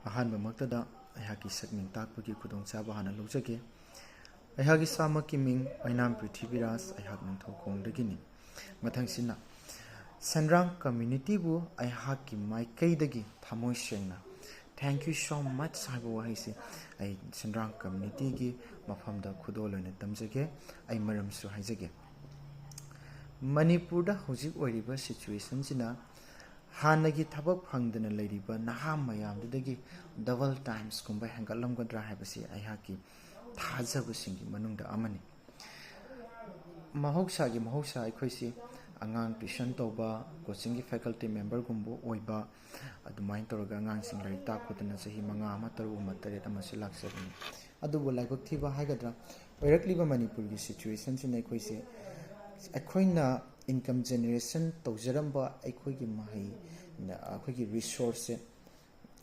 ꯑꯍꯥꯟꯕꯃꯛꯇꯗ ꯑꯩꯍꯥꯛꯀꯤ ꯁꯛꯃꯤꯡ ꯇꯥꯛꯄꯒꯤ ꯈꯨꯗꯣꯡꯆꯥꯕ ꯍꯥꯟꯅ ꯂꯧꯖꯒꯦ꯫ ꯑꯩꯍꯥꯛꯀꯤ ꯏꯁꯥꯃꯛꯀꯤ ꯃꯤꯡ ꯑꯣꯏꯅꯥꯝ ꯄ꯭ꯔꯤꯊꯤꯕꯤꯔꯥꯖ, ꯑꯩꯍꯥꯛ ꯅꯤꯡꯊꯧꯈꯣꯡꯗꯒꯤꯅꯤ꯫ ꯃꯊꯪꯁꯤꯅ ꯁꯦꯟꯗ꯭ꯔꯥꯡ ꯀꯝꯃ꯭ꯌꯨꯅꯤꯇꯤꯕꯨ ꯑꯩꯍꯥꯛꯀꯤ ꯃꯥꯏꯀꯩꯗꯒꯤ ꯊꯃꯣꯏ ꯁꯦꯡꯅ ꯊꯦꯡꯛ ꯌꯨ ꯁꯣ ꯃꯆ ꯍꯥꯏꯕ ꯋꯥꯍꯩꯁꯤ ꯑꯩ ꯁꯦꯟꯗ꯭ꯔꯥꯡ ꯀꯝꯃ꯭ꯌꯨꯅꯤꯇꯤꯒꯤ ꯃꯐꯝꯗ ꯈꯨꯗꯣꯜ ꯑꯣꯏꯅ ꯇꯝꯖꯒꯦ꯫ ꯑꯩ ꯃꯔꯝꯁꯨ ꯍꯥꯏꯖꯒꯦ꯫ ꯃꯅꯤꯄꯨꯔꯗ ꯍꯧꯖꯤꯛ ꯑꯣꯏꯔꯤꯕ ꯁꯤꯆꯨꯋꯦꯁꯟꯁꯤꯅ ꯍꯥꯟꯅꯒꯤ ꯊꯕꯛ ꯐꯪꯗꯅ ꯂꯩꯔꯤꯕ ꯅꯍꯥ ꯃꯌꯥꯝꯗꯨꯗꯒꯤ ꯗꯕꯜ ꯇꯥꯏꯝꯁꯀꯨꯝꯕ ꯍꯦꯟꯒꯠꯂꯝꯒꯗ꯭ꯔꯥ ꯍꯥꯏꯕꯁꯤ ꯑꯩꯍꯥꯛꯀꯤ ꯊꯥꯖꯕꯁꯤꯡꯒꯤ ꯃꯅꯨꯡꯗ ꯑꯃꯅꯤ꯫ ꯃꯍꯧꯁꯥ ꯑꯩꯈꯣꯏꯁꯤ ꯑꯉꯥꯡ ꯇ꯭ꯌꯨꯁꯟ ꯇꯧꯕ, ꯀꯣꯆꯤꯡꯒꯤ ꯐꯦꯀꯜꯇꯤ ꯃꯦꯝꯕꯔꯒꯨꯝꯕ ꯑꯣꯏꯕ, ꯑꯗꯨꯃꯥꯏꯅ ꯇꯧꯔꯒ ꯑꯉꯥꯡꯁꯤꯡ ꯂꯥꯏꯔꯤꯛ ꯇꯥꯛꯄꯗꯨꯅ ꯆꯍꯤ 5 ꯑꯃ 3 ꯑꯃ 9 ꯑꯃꯁꯨ ꯂꯥꯛꯆꯕꯅꯤ꯫ ꯑꯗꯨꯕꯨ ꯂꯥꯏꯕꯛ ꯊꯤꯕ ꯍꯥꯏꯒꯗ꯭ꯔꯥ, ꯑꯣꯏꯔꯛꯂꯤꯕ ꯃꯅꯤꯄꯨꯔꯒꯤ ꯁꯤꯆꯨꯋꯦꯁꯟꯁꯤꯅ ꯑꯩꯈꯣꯏꯅ ꯏꯟꯀꯝ ꯖꯦꯅꯦꯔꯦꯁꯟ ꯇꯧꯖꯔꯝꯕ ꯑꯩꯈꯣꯏꯒꯤ ꯔꯤꯁꯣꯔꯁꯁꯦ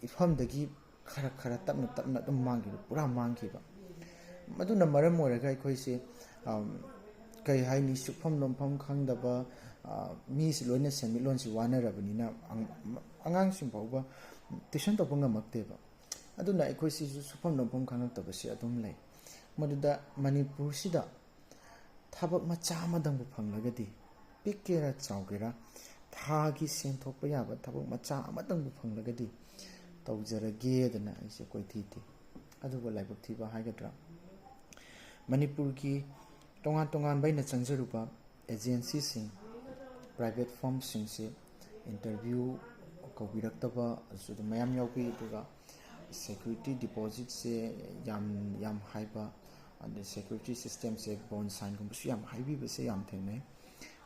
ꯏꯐꯝꯗꯒꯤ ꯈꯔ ꯇꯞꯅ ꯑꯗꯨꯝ ꯃꯥꯡꯈꯤꯕ, ꯄꯨꯔꯥ ꯃꯥꯡꯈꯤꯕ꯫ ꯃꯗꯨꯅ ꯃꯔꯝ ꯑꯣꯏꯔꯒ ꯑꯩꯈꯣꯏꯁꯦ ꯀꯩ ꯍꯥꯏꯅꯤ, ꯁꯨꯛꯐꯝ ꯅꯣꯝꯐꯝ ꯈꯪꯗꯕ, ꯃꯤꯁꯤ ꯂꯣꯏꯅ ꯁꯦꯟꯃꯤꯠꯂꯣꯟꯁꯤ ꯋꯥꯅꯔꯕꯅꯤꯅ ꯑꯉꯥꯡꯁꯤꯡ ꯐꯥꯎꯕ ꯇ꯭ꯌꯨꯁꯟ ꯇꯧꯕ ꯉꯝꯃꯛꯇꯦꯕ꯫ ꯑꯗꯨꯅ ꯑꯩꯈꯣꯏꯁꯤꯁꯨ ꯁꯨꯛꯐꯝ ꯅꯣꯝꯐꯝ ꯈꯪꯉꯛꯇꯕꯁꯤ ꯑꯗꯨꯝ ꯂꯩ꯫ ꯃꯗꯨꯗ ꯃꯅꯤꯄꯨꯔꯁꯤꯗ ꯊꯕꯛ ꯃꯆꯥ ꯑꯃꯗꯪꯕꯨ ꯐꯪꯂꯒꯗꯤ, ꯄꯤꯛꯀꯦꯔꯥ ꯆꯥꯎꯒꯦꯔꯥ, ꯊꯥꯒꯤ ꯁꯦꯟ ꯊꯣꯛꯄ ꯌꯥꯕ ꯊꯕꯛ ꯃꯆꯥ ꯑꯃꯇꯪꯕꯨ ꯐꯪꯂꯒꯗꯤ ꯇꯧꯖꯔꯒꯦꯗꯅ ꯑꯩꯁꯦ ꯀꯣꯏꯊꯤ ꯊꯤ꯫ ꯑꯗꯨꯕꯨ ꯂꯥꯏꯕꯛ ꯊꯤꯕ ꯍꯥꯏꯒꯗ꯭ꯔꯥ, ꯃꯅꯤꯄꯨꯔꯒꯤ ꯇꯣꯉꯥꯟ ꯇꯣꯉꯥꯟꯕ ꯑꯩꯅ ꯆꯪꯖꯔꯨꯕ ꯑꯦꯖꯦꯟꯁꯤꯁꯤꯡ, ꯄ꯭ꯔꯥꯏꯚꯦꯠ ꯐꯥꯔꯝꯁꯤꯡꯁꯦ ꯏꯟꯇꯔꯚ꯭ꯌꯨ ꯀꯧꯕꯤꯔꯛꯇꯕ ꯑꯗꯨꯝ ꯃꯌꯥꯝ ꯌꯥꯎꯕꯤ꯫ ꯑꯗꯨꯒ ꯁꯦꯀ꯭ꯌꯨꯔꯤꯇꯤ ꯗꯤꯄꯣꯖꯤꯠꯁꯦ ꯌꯥꯝ ꯍꯥꯏꯕ, ꯑꯗꯩ ꯁꯦꯀ꯭ꯌꯨꯔꯤꯇꯤ ꯁꯤꯁꯇꯦꯝꯁꯦ ꯕꯣꯟ ꯁꯥꯏꯟꯒꯨꯝꯕꯁꯨ ꯌꯥꯝ ꯍꯥꯏꯕꯤꯕꯁꯦ ꯌꯥꯝ ꯊꯦꯡꯅꯩ꯫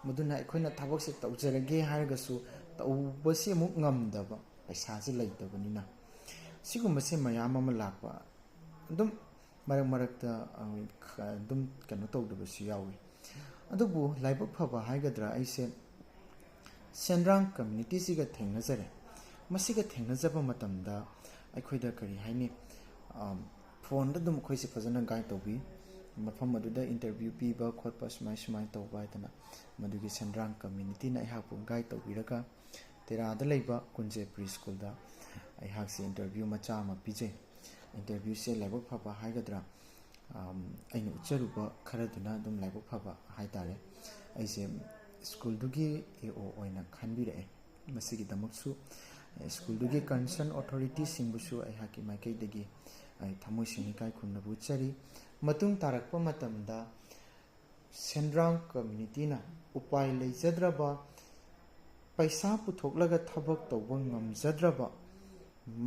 ꯃꯗꯨꯅ ꯑꯩꯈꯣꯏꯅ ꯊꯕꯛꯁꯦ ꯇꯧꯖꯔꯒꯦ ꯍꯥꯏꯔꯒꯁꯨ ꯇꯧꯕꯁꯤ ꯑꯃꯨꯛ ꯉꯝꯗꯕ, ꯄꯩꯁꯥꯁꯦ ꯂꯩꯇꯕꯅꯤꯅ꯫ ꯁꯤꯒꯨꯝꯕꯁꯦ ꯃꯌꯥꯝ ꯑꯃ ꯂꯥꯛꯄ, ꯑꯗꯨꯝ ꯃꯔꯛꯇ ꯑꯗꯨꯝ ꯇꯧꯗꯕꯁꯨ ꯌꯥꯎꯏ꯫ ꯑꯗꯨꯕꯨ ꯂꯥꯏꯕꯛ ꯐꯕ ꯍꯥꯏꯒꯗ꯭ꯔꯥ, ꯑꯩꯁꯦ ꯁꯦꯟꯗ꯭ꯔꯥꯡ ꯀꯝꯃ꯭ꯌꯨꯅꯤꯇꯤꯁꯤꯒ ꯊꯦꯡꯅꯖꯔꯦ꯫ ꯃꯁꯤꯒ ꯊꯦꯡꯅꯖꯕ ꯃꯇꯝꯗ ꯑꯩꯈꯣꯏꯗ ꯀꯔꯤ ꯍꯥꯏꯅꯤ, ꯐꯣꯟꯗ ꯑꯗꯨꯝ ꯑꯩꯈꯣꯏꯁꯦ ꯐꯖꯅ ꯒꯥꯏꯗ ꯇꯧꯕꯤ꯫ ꯃꯐꯝ ꯑꯗꯨꯗ ꯏꯟꯇꯔꯚ꯭ꯌꯨ ꯄꯤꯕ ꯈꯣꯠꯄ ꯁꯨꯃꯥꯏꯅ ꯇꯧꯕ ꯍꯥꯏꯗꯅ ꯃꯗꯨꯒꯤ ꯁꯦꯟꯗ꯭ꯔꯥꯡ ꯀꯝꯃ꯭ꯌꯨꯅꯤꯇꯤꯅ ꯑꯩꯍꯥꯛꯄꯨ ꯒꯥꯏꯗ ꯇꯧꯕꯤꯔꯒ ꯇꯦꯔꯥꯗ ꯂꯩꯕ ꯀꯨꯟꯖꯦ ꯄ꯭ꯔꯤ-ꯁ꯭ꯀꯨꯜꯗ ꯑꯩꯍꯥꯛꯁꯦ ꯏꯟꯇꯔꯚ꯭ꯌꯨ ꯃꯆꯥ ꯑꯃ ꯄꯤꯖꯩ꯫ ꯏꯟꯇꯔꯚ꯭ꯌꯨꯁꯦ ꯂꯥꯏꯕꯛ ꯐꯕ ꯍꯥꯏꯒꯗ꯭ꯔꯥ, ꯑꯩꯅ ꯎꯠꯆꯔꯨꯕ ꯈꯔꯗꯨꯅ ꯑꯗꯨꯝ ꯂꯥꯏꯕꯛ ꯐꯕ ꯍꯥꯏꯇꯥꯔꯦ꯫ ꯑꯩꯁꯦ ꯁ꯭ꯀꯨꯜꯗꯨꯒꯤ AO ꯑꯣꯏꯅ ꯈꯟꯕꯤꯔꯛꯑꯦ꯫ ꯃꯁꯤꯒꯤꯗꯃꯛꯁꯨ ꯁ꯭ꯀꯨꯜꯗꯨꯒꯤ ꯀꯟꯁꯔꯟ ꯑꯣꯊꯣꯔꯤꯇꯤꯁꯤꯡꯕꯨꯁꯨ ꯑꯩꯍꯥꯛꯀꯤ ꯃꯥꯏꯀꯩꯗꯒꯤ ꯑꯩ ꯊꯃꯣꯏ ꯁꯦꯡꯅ ꯏꯀꯥꯏ ꯈꯨꯝꯅꯕ ꯎꯠꯆꯔꯤ꯫ ꯃꯇꯨꯡ ꯇꯥꯔꯛꯄ ꯃꯇꯝꯗ ꯁꯦꯟꯗ꯭ꯔꯥꯡ ꯀꯝꯃ꯭ꯌꯨꯅꯤꯇꯤꯅ ꯎꯄꯥꯏ ꯂꯩꯖꯗ꯭ꯔꯕ, ꯄꯩꯁా ꯄꯨꯊꯣꯛꯂꯒ ꯊꯕꯛ ꯇꯧꯕ ꯉꯝꯖꯗ꯭ꯔꯕ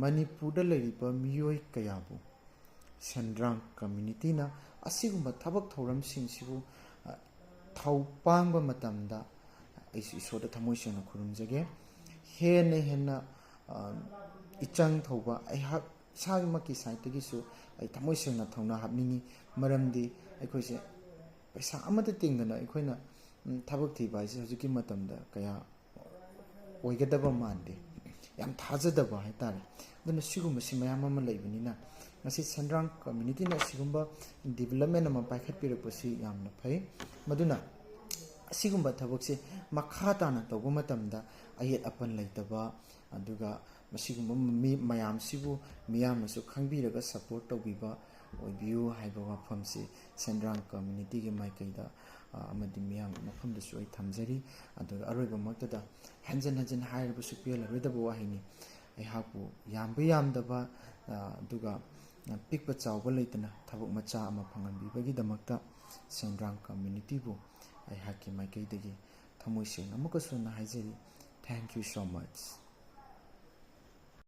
ꯃꯅꯤꯄꯨꯔꯗ ꯂꯩꯔꯤꯕ ꯃꯤꯑꯣꯏ ꯀꯌꯥꯕꯨ ꯁꯦꯟꯗ꯭ꯔꯥꯡ ꯀꯝꯃ꯭ꯌꯨꯅꯤꯇꯤꯅ ꯑꯁꯤꯒꯨꯝꯕ ꯊꯕꯛ ꯊꯧꯔꯝꯁꯤꯡꯁꯤꯕꯨ ꯊꯧ ꯄꯥꯡꯕ ꯃꯇꯝꯗ ꯑꯩꯁꯨ ꯏꯁꯣꯔꯗ ꯊꯃꯣꯏ ꯁꯦꯡꯅ ꯈꯨꯔꯨꯝꯖꯒꯦ꯫ ꯍꯦꯟꯅ ꯏꯆꯪ ꯊꯧꯕ ꯑꯩꯍꯥꯛ ꯏꯁꯥꯃꯛꯀꯤ ꯁꯥꯏꯠꯇꯒꯤꯁꯨ ꯑꯩ ꯊꯃꯣꯏ ꯁꯦꯡꯅ ꯊꯧꯅꯥ ꯍꯥꯞꯅꯤꯡꯉꯤ꯫ ꯃꯔꯝꯗꯤ ꯑꯩꯈꯣꯏꯁꯦ ꯄꯩꯁా ꯑꯃꯠꯇ ꯇꯤꯡꯗꯅ ꯑꯩꯈꯣꯏꯅ ꯊꯕꯛ ꯊꯤꯕ ꯍꯥꯏꯁꯦ ꯍꯧꯖꯤꯛꯀꯤ ꯃꯇꯝꯗ ꯀꯌꯥ ꯑꯣꯏꯒꯗꯕ ꯃꯥꯟꯗꯦ, ꯌꯥꯝ ꯊꯥꯖꯗꯕ ꯍꯥꯏꯇꯥꯔꯦ꯫ ꯑꯗꯨꯅ ꯁꯤꯒꯨꯝꯕꯁꯤ ꯃꯌꯥꯝ ꯑꯃ ꯂꯩꯕꯅꯤꯅ ꯉꯁꯤ ꯁꯦꯟꯗ꯭ꯔꯥꯡ ꯀꯝꯃ꯭ꯌꯨꯅꯤꯇꯤꯅ ꯑꯁꯤꯒꯨꯝꯕ ꯗꯤꯕꯦꯂꯞꯃꯦꯟ ꯑꯃ ꯄꯥꯏꯈꯠꯄꯤꯔꯛꯄꯁꯤ ꯌꯥꯝꯅ ꯐꯩ꯫ ꯃꯗꯨꯅ ꯑꯁꯤꯒꯨꯝꯕ ꯊꯕꯛꯁꯦ ꯃꯈꯥ ꯇꯥꯅ ꯇꯧꯕ ꯃꯇꯝꯗ ꯑꯌꯦꯠ ꯑꯄꯟ ꯂꯩꯇꯕ, ꯑꯗꯨꯒ ꯃꯁꯤꯒꯨꯝꯕ ꯃꯌꯥꯝꯁꯤꯕꯨ ꯃꯤꯌꯥꯝꯅꯁꯨ ꯈꯪꯕꯤꯔꯒ ꯁꯄꯣꯔꯠ ꯇꯧꯕꯤꯕ ꯑꯣꯏꯕꯤꯌꯨ ꯍꯥꯏꯕ ꯋꯥꯐꯝꯁꯤ ꯁꯦꯟꯗ꯭ꯔꯥꯡ ꯀꯝꯃ꯭ꯌꯨꯅꯤꯇꯤꯒꯤ ꯃꯥꯏꯀꯩꯗ ꯑꯃꯗꯤ ꯃꯤꯌꯥꯝꯒꯤ ꯃꯐꯝꯗꯁꯨ ꯑꯩ ꯊꯝꯖꯔꯤ꯫ ꯑꯗꯨꯒ ꯑꯔꯣꯏꯕꯃꯛꯇꯗ ꯍꯟꯖꯤꯟ ꯍꯥꯏꯔꯕꯁꯨ ꯄꯦꯜꯂꯔꯣꯏꯗꯕ ꯋꯥꯍꯩꯅꯤ, ꯑꯩꯍꯥꯛꯄꯨ ꯌꯥꯝꯕ ꯌꯥꯝꯗꯕ ꯑꯗꯨꯒ ꯄꯤꯛꯄ ꯆꯥꯎꯕ ꯂꯩꯇꯅ ꯊꯕꯛ ꯃꯆꯥ ꯑꯃ ꯐꯪꯍꯟꯕꯤꯕꯒꯤꯗꯃꯛꯇ ꯁꯦꯟꯗ꯭ꯔꯥꯡ ꯀꯝꯃ꯭ꯌꯨꯅꯤꯇꯤꯕꯨ ꯑꯩꯍꯥꯛꯀꯤ ꯃꯥꯏꯀꯩꯗꯒꯤ ꯊꯃꯣꯏ ꯁꯦꯡꯅ ꯑꯃꯨꯛꯀꯁꯨ ꯍꯥꯏꯖꯔꯤ, ꯊꯦꯡꯛ ꯌꯨ ꯁꯣ ꯃꯆ꯫